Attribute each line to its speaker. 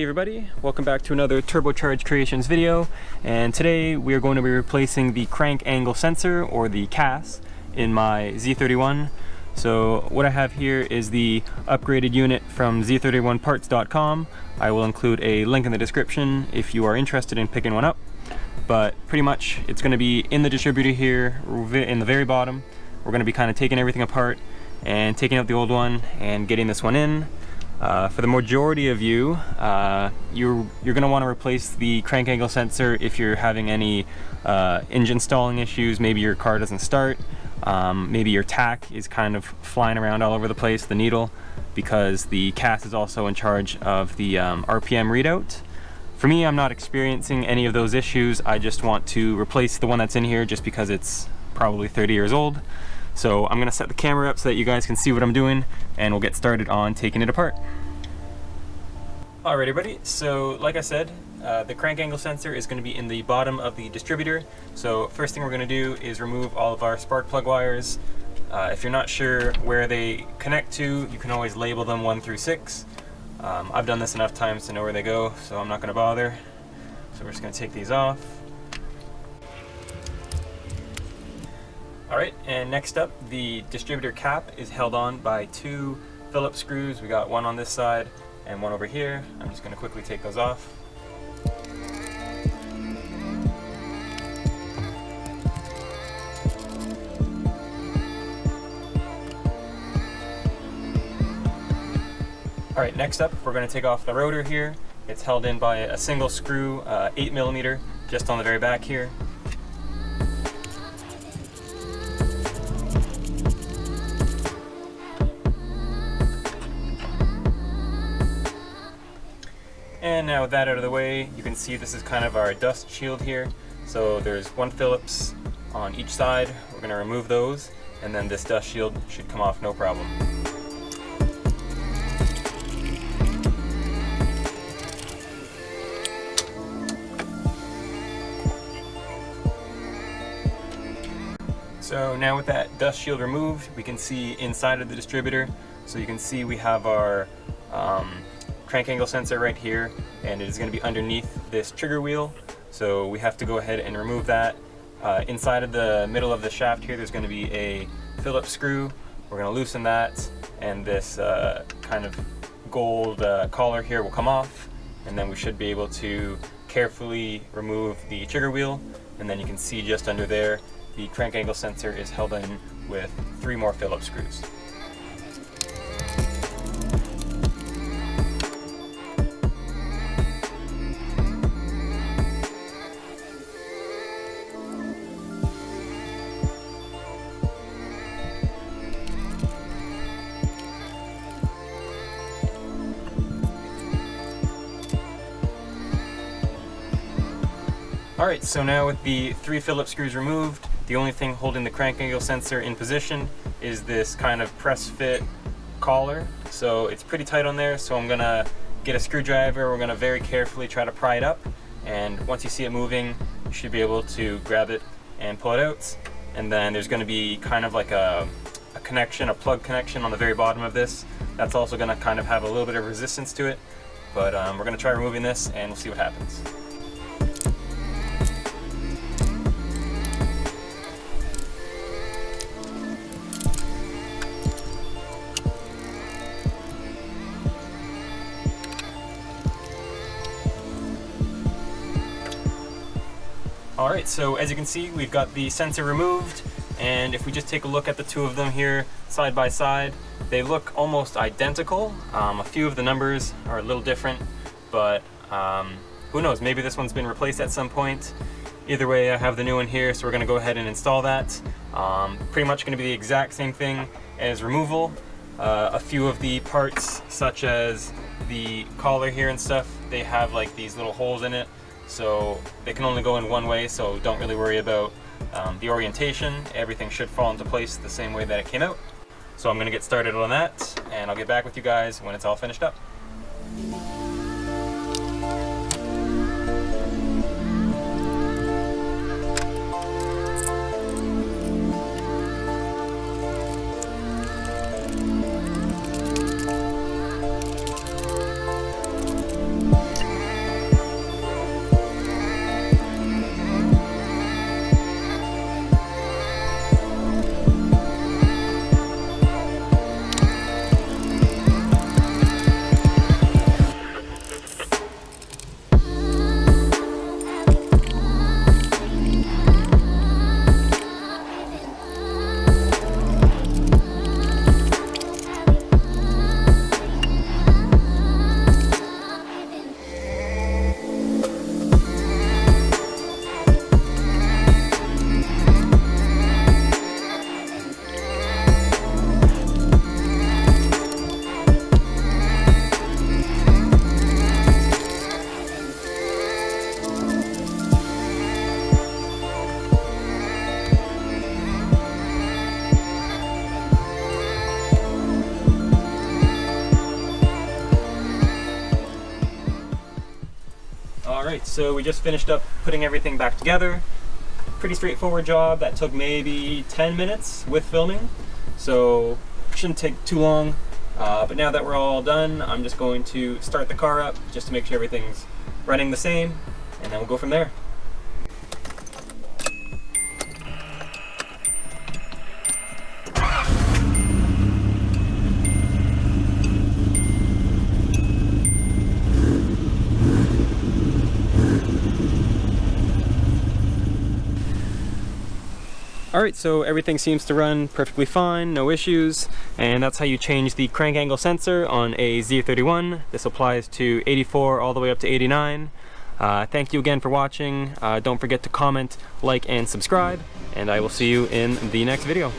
Speaker 1: Hey everybody, welcome back to another Turbocharged Creations video, and today we are going to be replacing the crank angle sensor, or the c.a.s, in my Z31. So what I have here is the upgraded unit from Z31parts.com. I will include a link in the description if you are interested in picking one up, but pretty much it's going to be in the distributor here in the very bottom. We're going to be kind of taking everything apart and taking out the old one and getting this one in. For the majority of you, you're going to want to replace the crank angle sensor if you're having any engine stalling issues. Maybe your car doesn't start, maybe your tach is kind of flying around all over the place, the needle, because the c.a.s is also in charge of the RPM readout. For me, I'm not experiencing any of those issues. I just want to replace the one that's in here just because it's probably 30 years old. So I'm going to set the camera up so that you guys can see what I'm doing, and we'll get started on taking it apart. Alright everybody, so like I said, the crank angle sensor is going to be in the bottom of the distributor. So first thing we're going to do is remove all of our spark plug wires. If you're not sure where they connect to, you can always label them 1 through 6. I've done this enough times to know where they go, so I'm not going to bother. So we're just going to take these off. Alright, and next up, the distributor cap is held on by 2 Phillips screws. We got one on this side and one over here. I'm just going to quickly take those off. Alright, next up we're going to take off the rotor here. It's held in by a single screw, 8mm, just on the very back here. And now with that out of the way, you can see this is kind of our dust shield here. So there's 1 Phillips on each side. We're going to remove those, and then this dust shield should come off no problem. So now with that dust shield removed, we can see inside of the distributor. So you can see we have our crank angle sensor right here, and it is going to be underneath this trigger wheel. So we have to go ahead and remove that. Inside of the middle of the shaft here, there's going to be a Phillips screw. We're going to loosen that, and this kind of gold collar here will come off, and then we should be able to carefully remove the trigger wheel. And then you can see just under there, the crank angle sensor is held in with 3 more Phillips screws. Alright, so now with the 3 Phillips screws removed, the only thing holding the crank angle sensor in position is this kind of press fit collar. So it's pretty tight on there, so I'm going to get a screwdriver. We're going to very carefully try to pry it up, and once you see it moving, you should be able to grab it and pull it out. And then there's going to be kind of like a connection, a plug connection on the very bottom of this. That's also going to kind of have a little bit of resistance to it, but we're going to try removing this and we'll see what happens. Alright, so as you can see, we've got the sensor removed, and if we just take a look at the 2 of them here side by side, they look almost identical. A few of the numbers are a little different, but who knows, maybe this one's been replaced at some point. Either way, I have the new one here, so we're going to go ahead and install that. Pretty much going to be the exact same thing as removal. A few of the parts, such as the collar here and stuff, they have like these little holes in it. So they can only go in one way, so don't really worry about the orientation. Everything should fall into place the same way that it came out. So I'm going to get started on that, and I'll get back with you guys when it's all finished up. Alright, so we just finished up putting everything back together. Pretty straightforward job that took maybe 10 minutes with filming, so shouldn't take too long. But now that we're all done, I'm just going to start the car up just to make sure everything's running the same, and then we'll go from there. Alright, so everything seems to run perfectly fine, no issues, and that's how you change the crank angle sensor on a Z31. This applies to 84 all the way up to 89. Thank you again for watching. Don't forget to comment, like, and subscribe, and I will see you in the next video.